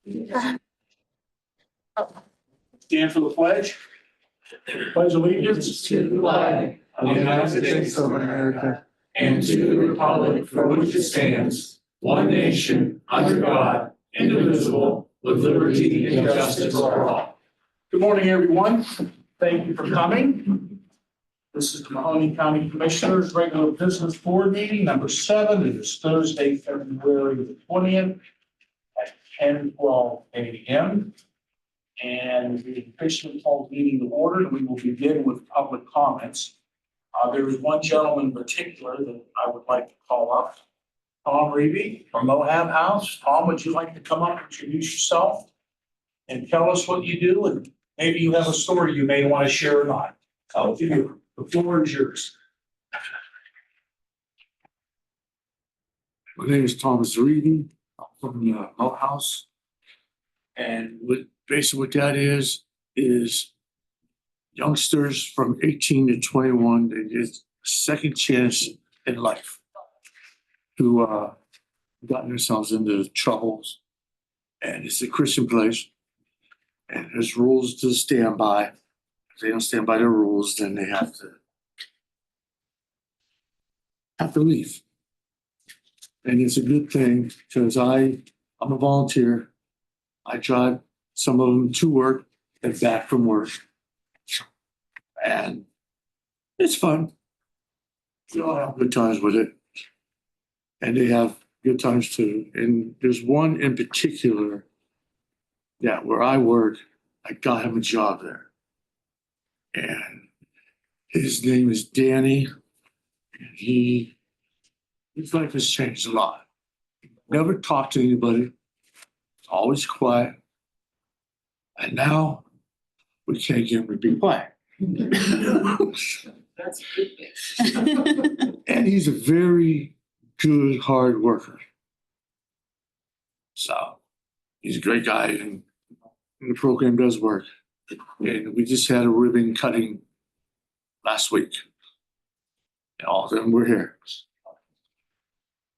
Stand for the pledge. Pledge allegiance To the flag of the United States of America and to the republic for which it stands, one nation, under God, indivisible, with liberty and justice for all. Good morning, everyone. Thank you for coming. This is the Mahoning County Commissioners' Regular Business Board Meeting, number 7. It is Thursday, February the 20th at 10:12 a.m. And we officially call the meeting to order, and we will begin with public comments. There is one gentleman in particular that I would like to call up. Tom Reevy from Mohab House. Tom, would you like to come up, introduce yourself, and tell us what you do? And maybe you have a story you may want to share or not. I'll give you, the floor is yours. My name is Thomas Reedy. I'm from the Moat House. And basically what that is youngsters from 18 to 21, they get a second chance in life who gotten themselves into troubles. And it's a Christian place. And there's rules to stand by. If they don't stand by the rules, then they have to leave. And it's a good thing because I'm a volunteer. I drive some of them to work and back from work. And it's fun. We all have good times with it. And they have good times too. And there's one in particular that where I work, I got him a job there. And his name is Danny. And his life has changed a lot. Never talked to anybody. Always quiet. And now we can't get him to be quiet. That's a good thing. And he's a very good, hard worker. So he's a great guy, and the program does work. And we just had a ribbon cutting last week. And all of them were here.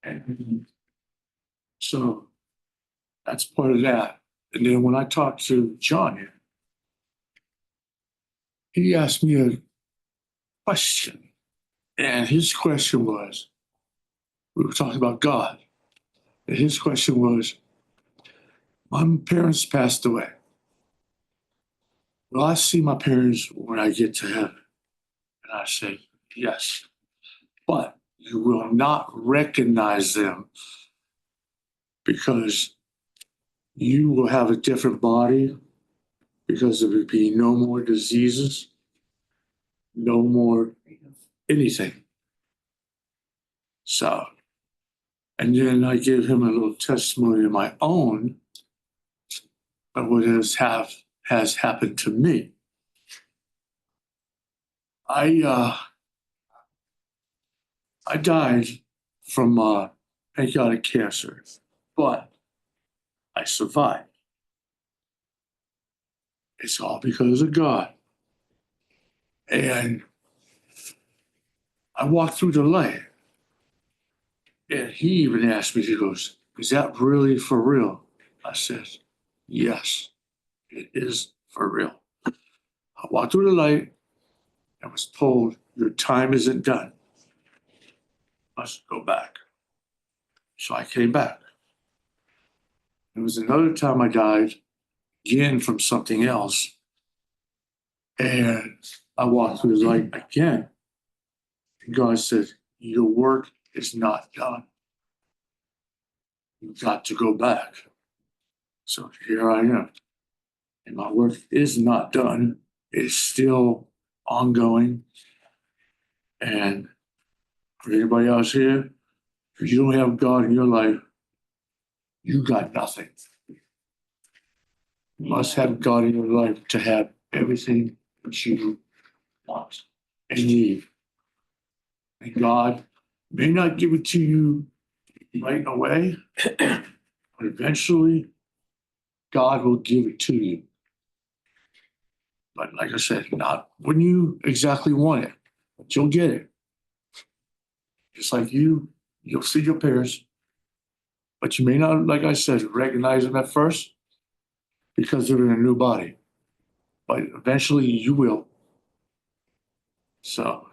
And so that's part of that. And then when I talked to John here, he asked me a question. And his question was, we were talking about God. And his question was, my parents passed away. Will I see my parents when I get to heaven? And I said, yes. But you will not recognize them because you will have a different body, because there will be no more diseases, no more anything. So, and then I gave him a little testimony of my own of what has happened to me. I died from pancreatic cancer, but I survived. It's all because of God. And I walked through the light. And he even asked me, he goes, is that really for real? I said, yes, it is for real. I walked through the light and was told, your time isn't done. I must go back. So I came back. It was another time I died, again from something else. And I walked through the light again. And God said, your work is not done. You've got to go back. So here I am. And my work is not done. It's still ongoing. And for anybody else here, if you don't have God in your life, you got nothing. You must have God in your life to have everything that you want and need. And God may not give it to you right away, but eventually God will give it to you. But like I said, not when you exactly want it, but you'll get it. Just like you'll see your parents, but you may not, like I said, recognize them at first, because they're in a new body. But eventually you will. So,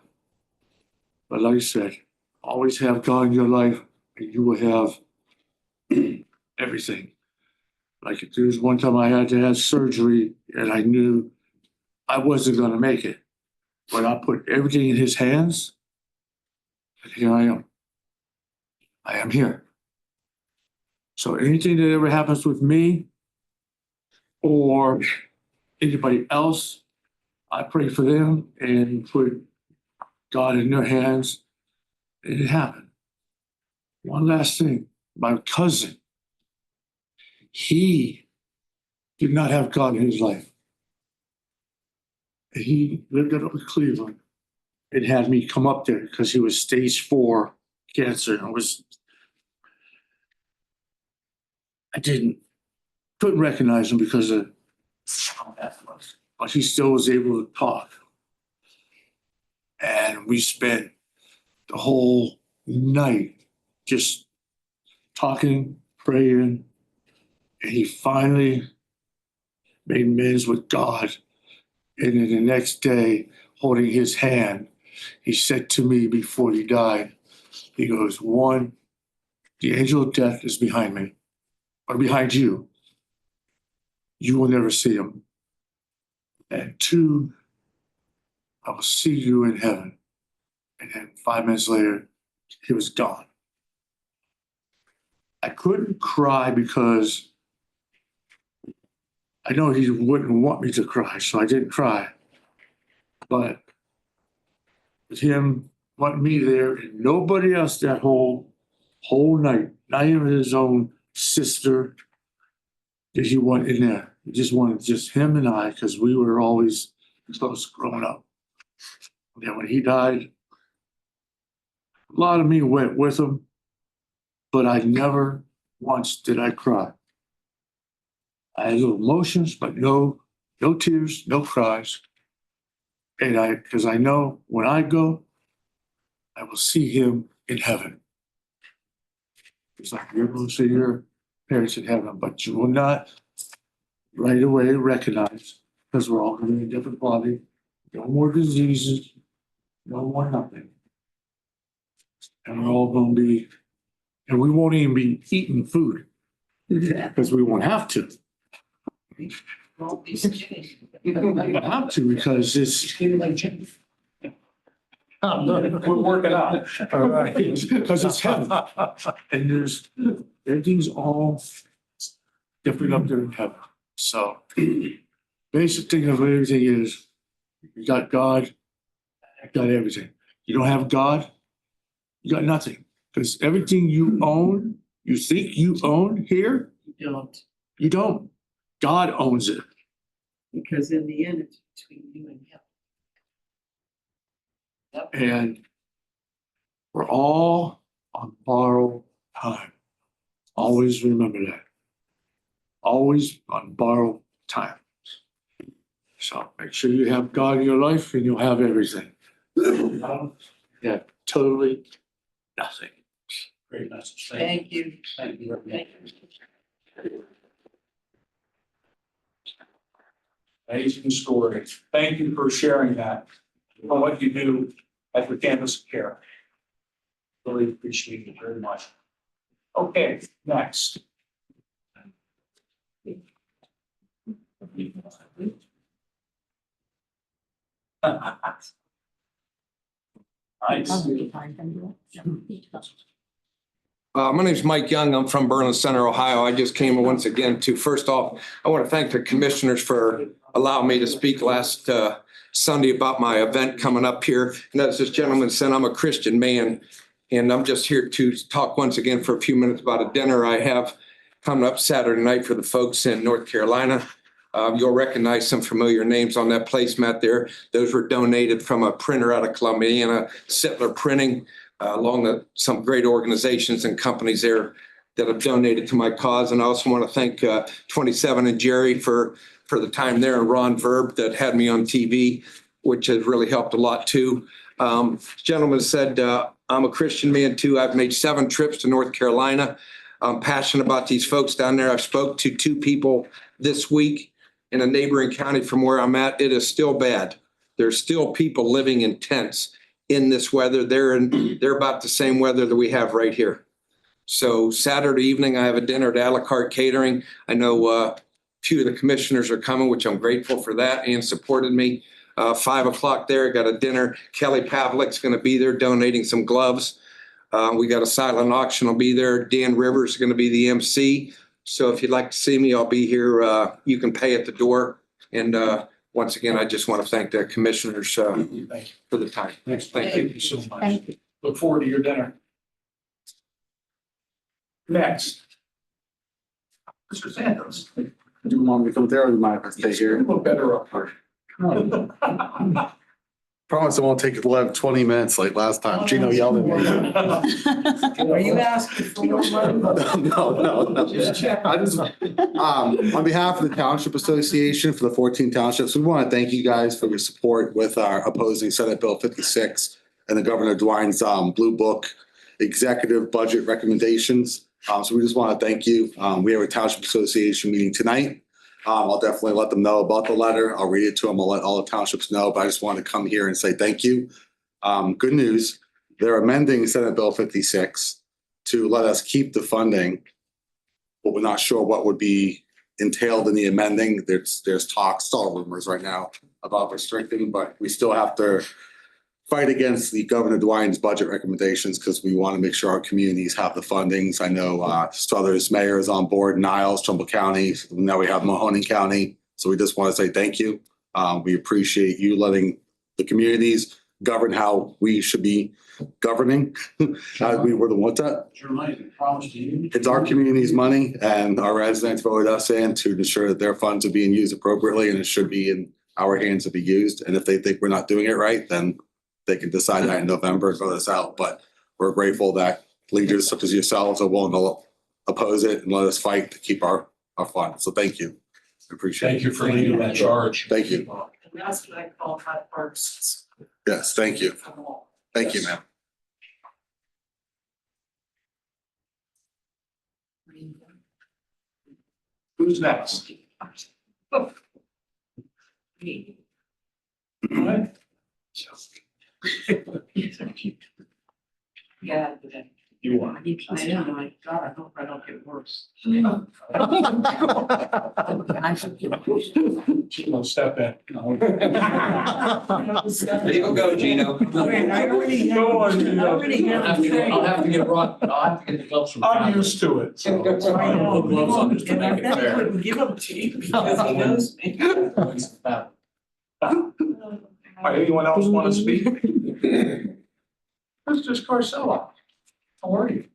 but like I said, always have God in your life and you will have everything. Like there was one time I had to have surgery and I knew I wasn't going to make it. But I put everything in his hands and here I am. I am here. So anything that ever happens with me or anybody else, I pray for them and put God in their hands. And it happened. One last thing. My cousin, he did not have God in his life. He lived up in Cleveland and had me come up there because he was stage 4 cancer. Couldn't recognize him because of how that was. But he still was able to talk. And we spent the whole night just talking, praying, and he finally made amends with God. And then the next day, holding his hand, he said to me before he died, he goes, 1, the angel of death is behind me, or behind you. You will never see him. And 2, I will see you in heaven. And then 5 minutes later, he was gone. I couldn't cry because I know he wouldn't want me to cry, so I didn't cry. But with him wanting me there and nobody else that whole night, not even his own sister, did he want in there. He just wanted just him and I because we were always close growing up. And then when he died, a lot of me went with him, but I never once did I cry. I had little emotions, but no tears, no cries. And because I know when I go, I will see him in heaven. It's like you're going to see your parents in heaven, but you will not right away recognize because we're all going to be in a different body. No more diseases, no more nothing. And we're all going to be, and we won't even be eating food because we won't have to. We won't have to because it's. We're working out. All right. Because it's heaven. And everything's all different up there in heaven. So basic thing of everything is you got God, you got everything. You don't have God, you got nothing. Because everything you own, you think you own here, You don't, you don't. God owns it. because in the end, it's between you and him. And we're all on borrowed time. Always remember that. Always on borrowed time. So make sure you have God in your life and you'll have everything. Yeah, totally nothing. Great message. Thank you. Thank you. Thank you. Amazing story. Thank you for sharing that, for what you do at the campus of care. Really appreciate it very much. Okay, next. Nice. My name is Mike Young. I'm from Berlin Center, Ohio. I just came once again to, first off, I want to thank the commissioners for allowing me to speak last Sunday about my event coming up here. And as this gentleman said, I'm a Christian man, and I'm just here to talk once again for a few minutes about a dinner I have coming up Saturday night for the folks in North Carolina. You'll recognize some familiar names on that placemat there. Those were donated from a printer out of Columbia, Sittler Printing, along with some great organizations and companies there that have donated to my cause. And I also want to thank 27 and Jerry for the time there, and Ron Verb that had me on TV, which has really helped a lot too. Gentleman said, I'm a Christian man too. I've made 7 trips to North Carolina. I'm passionate about these folks down there. I've spoke to 2 people this week in a neighboring county from where I'm at. It is still bad. There's still people living in tents in this weather. They're about the same weather that we have right here. So Saturday evening, I have a dinner at A La Carte Catering. I know a few of the commissioners are coming, which I'm grateful for that and supported me. 5 o'clock there, got a dinner. Kelly Pavlik's going to be there donating some gloves. We got a silent auction. I'll be there. Dan Rivers is going to be the MC. So if you'd like to see me, I'll be here. You can pay at the door. And once again, I just want to thank the commissioners for the time. Thanks. Thank Thank you so much. Look forward to your dinner. Next. Mr. Santos. Do you want me to come there or do you mind if I stay here? Look better up here. Promise it won't take 20 minutes like last time. Gino yelled at me. Are you asking for more money? No. Just check. I just, on behalf of the Township Association for the 14 townships, we want to thank you guys for your support with our opposing Senate Bill 56 and the Governor DeWine's Blue Book executive budget recommendations. So we just want to thank you. We have a Township Association meeting tonight. I'll definitely let them know about the letter. I'll read it to them. I'll let all the townships know, but I just want to come here and say thank you. Good news. They're amending Senate Bill 56 to let us keep the funding, but we're not sure what would be entailed in the amending. There's talks, all rumors right now about restricting, but we still have to fight against the Governor DeWine's budget recommendations because we want to make sure our communities have the fundings. I know Struthers Mayor is on board, Niles, Trumbull County. Now we have Mahoning County. So we just want to say thank you. We appreciate you letting the communities govern how we should be governing. We were the ones that. Your money, promise to you. It's our community's money and our residents voted us in to ensure that their funds are being used appropriately and it should be in our hands to be used. And if they think we're not doing it right, then they can decide that in November and vote us out. But we're grateful that leaders such as yourselves are willing to oppose it and let us fight to keep our funds. So thank you. I appreciate it. Thank you for leading that charge. Thank you. And that's what I call hot bursts. Yes, thank you. Thank you, ma'am. Who's next? All right. Yeah. You want. I know, my God, I hope I don't get worse. I should get worse. Gino, step in. There you go, Gino. I already have. Go on, Gino. I already have. I'll have to get the gloves from. I'm used to it. So. I know. Put gloves on just to And I make it bet he fair. wouldn't give them to you because he knows me. All right, anyone else want to speak? Mr. Scarcella, how are you?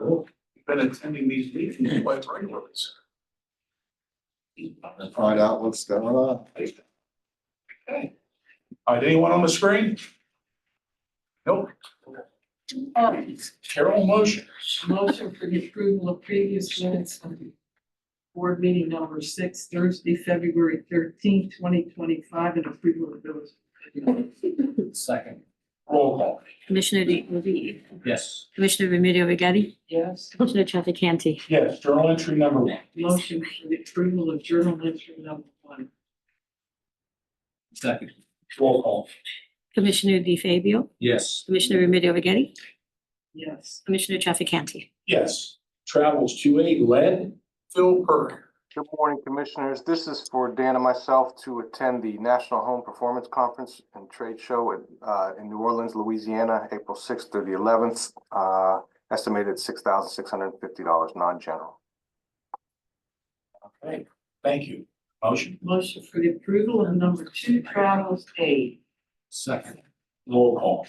You've been attending these meetings quite regularly, sir. Find out what's going on. Okay. All right, anyone on the screen? Nope. All right, Carol, motion. Motion for the approval of previous minutes of the board meeting number 6, Thursday, February 13th, 2025, and approval of those. Second. Roll call. Commissioner DeVere, Yes. Commissioner Remedy Agati, Yes. Commissioner Trafficante, Yes, journal entry number 1. Motion for the approval of journal entry number 1. Second. Roll call. Commissioner DeFabio, Yes. Commissioner Remedy Agati, Yes. Commissioner Trafficante. Yes. Travels 2-8 lead, Phil Perk. Good morning, Commissioners. This is for Dan and myself to attend the National Home Performance Conference and Trade Show in New Orleans, Louisiana, April 6th through the 11th. Estimated $6,650 non-general. Okay, thank you. Motion. Motion for the approval of number 2, travels aid. Second. Roll call.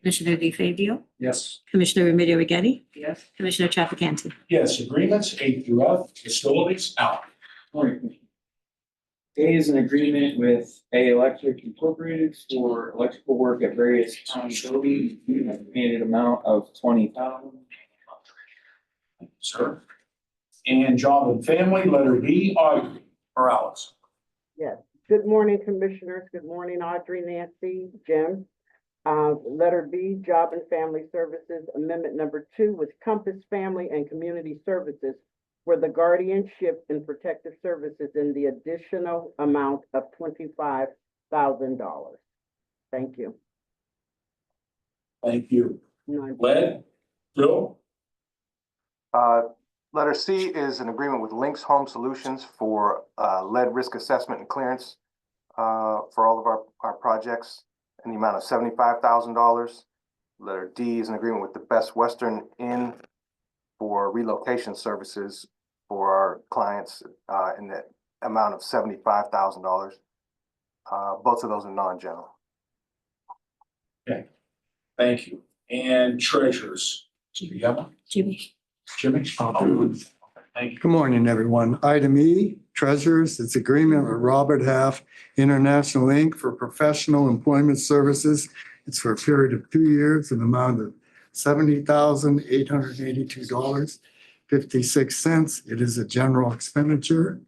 Commissioner DeFabio, Yes. Commissioner Remedy Agati, Yes. Commissioner Trafficante. Yes, agreements A through F, facilities out. Morning. A is an agreement with A Electric Incorporated for electrical work at various town buildings, an estimated amount of $20,000. Sir. And job and family, letter B, Audrey Morales. Yes. Good morning, Commissioners. Good morning, Audrey, Nancy, Jim. Letter B, Job and Family Services, Amendment number 2 with Compass Family and Community Services for the guardianship and protective services in the additional amount of $25,000. Thank you. Thank you. No, Led, Phil? Letter C is an agreement with Lynx Home Solutions for lead risk assessment and clearance for all of our projects in the amount of $75,000. Letter D is an agreement with the Best Western Inn for relocation services for our clients in the amount of $75,000. Both of those are non-general. Okay, thank you. And treasurers, do you have one? Jimmy. Jimmy? Oh, thank you. Good morning, everyone. Item E, treasurers, it's agreement with Robert Half International Inc. for professional employment services. It's for a period of 2 years, an amount of $70,882.56. It is a general expenditure.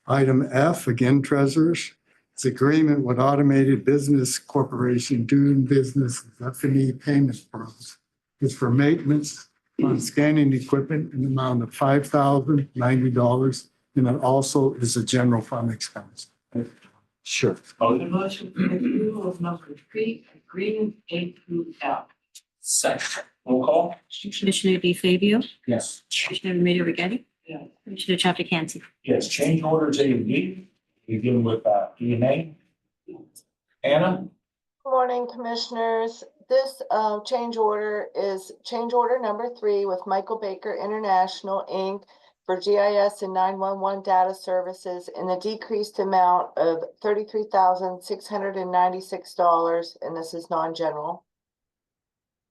Item F, again, treasurers. It's agreement with Automated Business Corporation doing business F&E payment pros. It's for maintenance on scanning equipment in the amount of $5,090. And it also is a general fund expense. Sure. Motion for the approval of number 3, agreement A through F. Second. Roll call? Commissioner DeFabio, Yes. Commissioner Remedy Agati, Yes. Commissioner Trafficante. Yes, change orders A and B. Begin with E and A. Anna? Good morning, Commissioners. This change order is change order number 3 with Michael Baker International, Inc. for GIS and 911 data services in a decreased amount of $33,696, and this is non-general.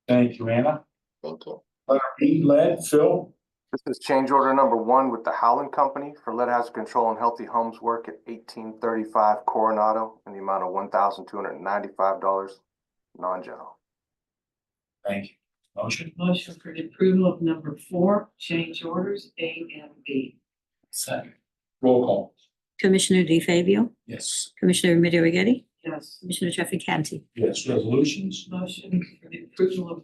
Thank you, Anna. Thank you. Letter E, Led, Phil? This is change order number 1 with the Howland Company for lead hazard control and healthy homes work at 1835 Coronado in the amount of $1,295, non-general. Thank you. Motion? Motion for the approval of number 4, change orders A and B. Second. Roll call? Commissioner DeFabio, Yes. Commissioner Remedy Agati, Yes. Commissioner Trafficante. Yes, resolutions? Motion for the approval of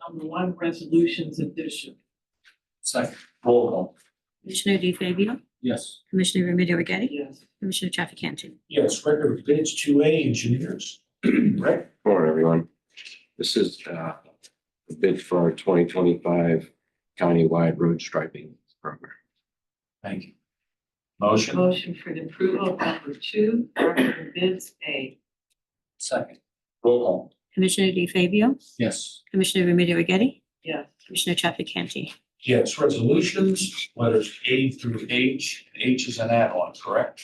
number 1, resolutions addition. Second. Roll call? Commissioner DeFabio, Yes. Commissioner Remedy Agati, Yes. Commissioner Trafficante. Yes, record of bids 2A engineers. Rick? Morning, everyone. This is a bid for our 2025 countywide road striping program. Thank you. Motion? Motion for the approval of number 2, record of bids A. Second. Roll call? Commissioner DeFabio, Yes. Commissioner Remedy Agati, Yes. Commissioner Trafficante. Yes, resolutions, letters A through H. H is an add-on, correct?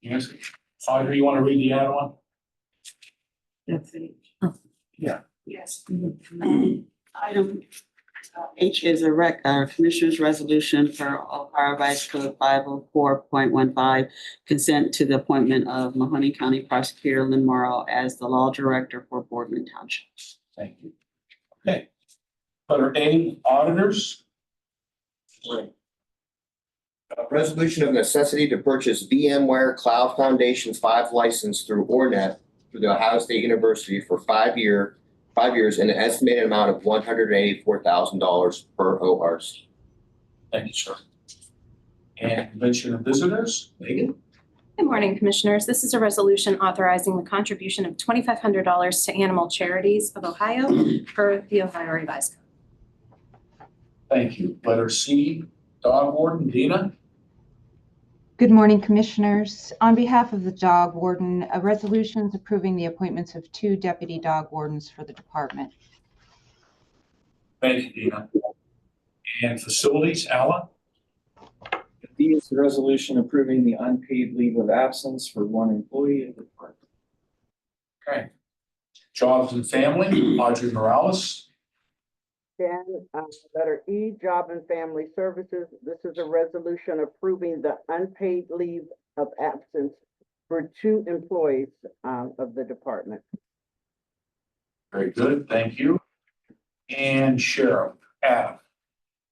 Yes. Audrey, you want to read the add-on? That's it. Yes. Item H is a Commissioner's Resolution for Ohio Revised Code 504.15, consent to the appointment of Mahoning County Prosecutor Lynn Morrow as the Law Director for Boardman Township. Thank you. Okay. Letter A, auditors. A resolution of necessity to purchase VMware Cloud Foundation's 5 license through Ornet through the Ohio State University for 5 years and an estimated amount of $184,000 per ORC. Thank you, sir. And convention of visitors, Megan? Good morning, Commissioners. This is a resolution authorizing the contribution of $2,500 to Animal Charities of Ohio per the Ohio Revised Code. Thank you. Letter C, dog warden, Dina? Good morning, Commissioners. On behalf of the dog warden, a resolution is approving the appointments of 2 deputy dog wardens for the department. Thank you, Dina. And facilities, Alan? D is the resolution approving the unpaid leave of absence for 1 employee of the department. Okay. Jobs and family, Audrey Morales? Then, letter E, Job and Family Services. This is a resolution approving the unpaid leave of absence for 2 employees of the department. Very good, thank you. And Sheriff, Adam?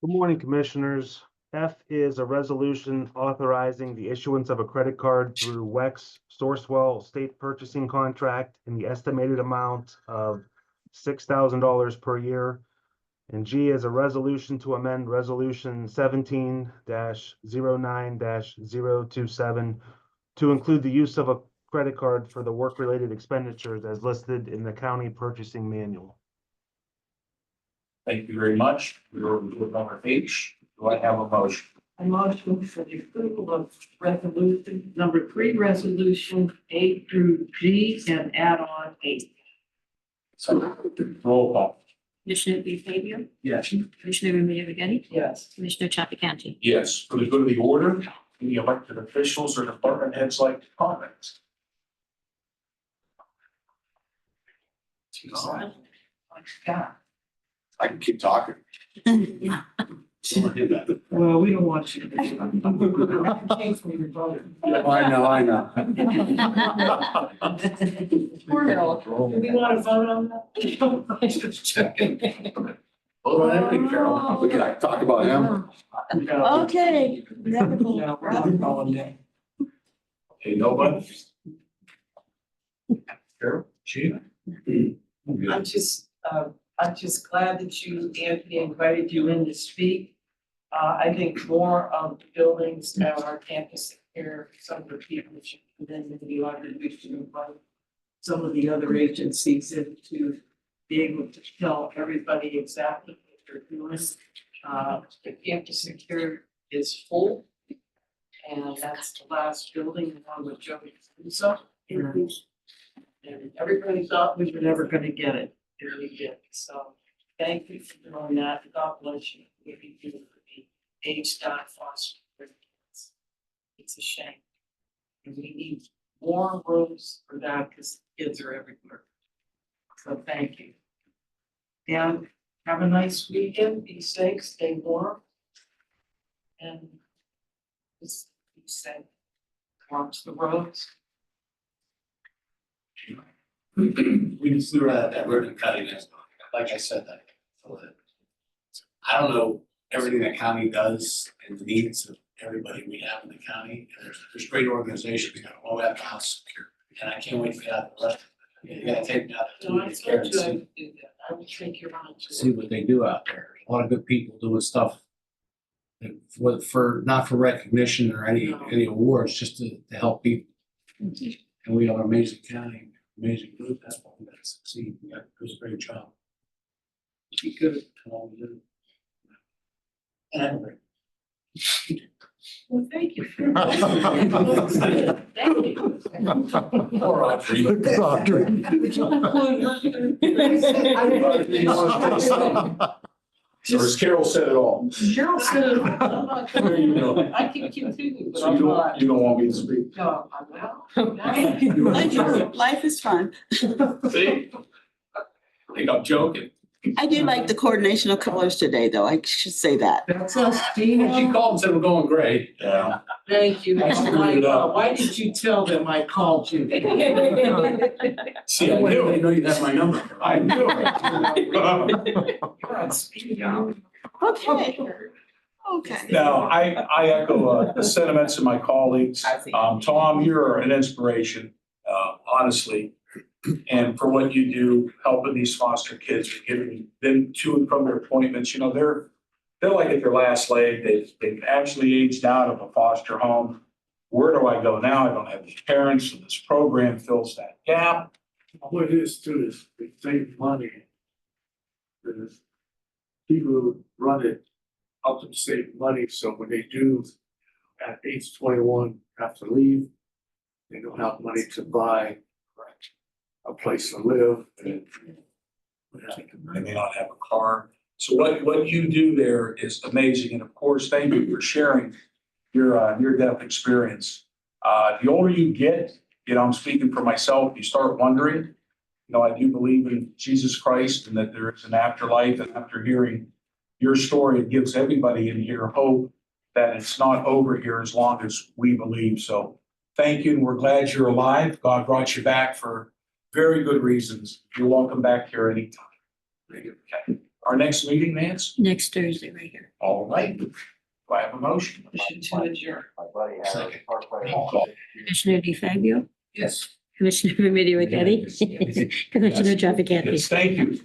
Good morning, Commissioners. F is a resolution authorizing the issuance of a credit card through WEX Sourcewell State Purchasing Contract in the estimated amount of $6,000 per year. And G is a resolution to amend Resolution 17-09-027 to include the use of a credit card for the work-related expenditures as listed in the county purchasing manual. Thank you very much. We're over to number H. Do I have a motion? I motion for the approval of resolution number 3, resolution A through G and add on H. So, roll call. Commissioner DeFabio, Yes. Commissioner Remedy Agati, Yes. Commissioner Trafficante. Yes, for the good of the order, any elected officials or department heads like to comment? I can keep talking. Well, we don't want you to. Change from your brother. I know. Poor Bill. Do we want to vote on that? Just checking. Hold on, everything, Carol. We can talk about him. Okay. No, we're not going there. Okay, nobody? Carol, Gina? I'm just glad that you, Anthony, invited you in to speak. I think more of the buildings at our campus here, some of the people should, and then maybe we should invite some of the other agencies in to be able to tell everybody exactly what they're doing. The campus here is full. And that's the last building along with Joey. And everybody thought we were never gonna get it, and we did. So thank you for doing that. God bless you. If you do for the age dot foster kids. It's a shame. And we need more rooms for that because kids are everywhere. So thank you. And have a nice weekend. Be safe, stay warm. And just be safe. Watch the roads. We were at that ribbon cutting, like I said, I don't know everything that county does and the needs of everybody we have in the county. And there's great organizations that all have the house secure. And I can't wait to get out the rest. You gotta take me out So to I the care and told you I see, would do that. I would take you on to. see what they do out there. A lot of good people doing stuff. And for not for recognition or any awards, just to help people. And we have an amazing county, amazing group. That's why we got to succeed. Yeah, it was a great job. Be good. And I'm great. Well, thank you. Thank you. Poor Audrey. Would you Or as Carol said it all. Cheryl said, I'm not There you go. I can continue, but So I'm not. you don't want me to speak? No, I'm not. Life is fun. See? I think I'm joking. I do like the coordination of colors today, though. I should say that. That's us, Tina. She called and said we're going great. Yeah. Thank you. I screwed it up. Why did you tell them I called you? See, I knew. I know you have my number. I knew. Okay. Okay. Now, I echo the sentiments of my colleagues. Tom, you're an inspiration, honestly. And for what you do, helping these foster kids, getting them to and from their appointments, you know, they're like at their last leg. They've actually aged out of a foster home. Where do I go now? I don't have any parents, so this program fills that gap. What it is too is they save money. There's people who run it help them save money, so when they do at age 21 have to leave, they don't have money to buy a place to live and They may not have a car. So what you do there is amazing. And of course, thank you for sharing your near-death experience. The older you get, you know, I'm speaking for myself, you start wondering, you know, I do believe in Jesus Christ and that there is an afterlife. And after hearing your story, it gives everybody in here hope that it's not over here as long as we believe. So thank you. And we're glad you're alive. God brought you back for very good reasons. You're welcome back here anytime. Okay. Our next meeting, Nance? Next Thursday, right here. All right. Do I have a motion? Motion to adjourn. My buddy had a Second. park play. Roll call. Commissioner DeFabio, Yes. Commissioner Remedy Agati, Commissioner Trafficante. Yes, thank you.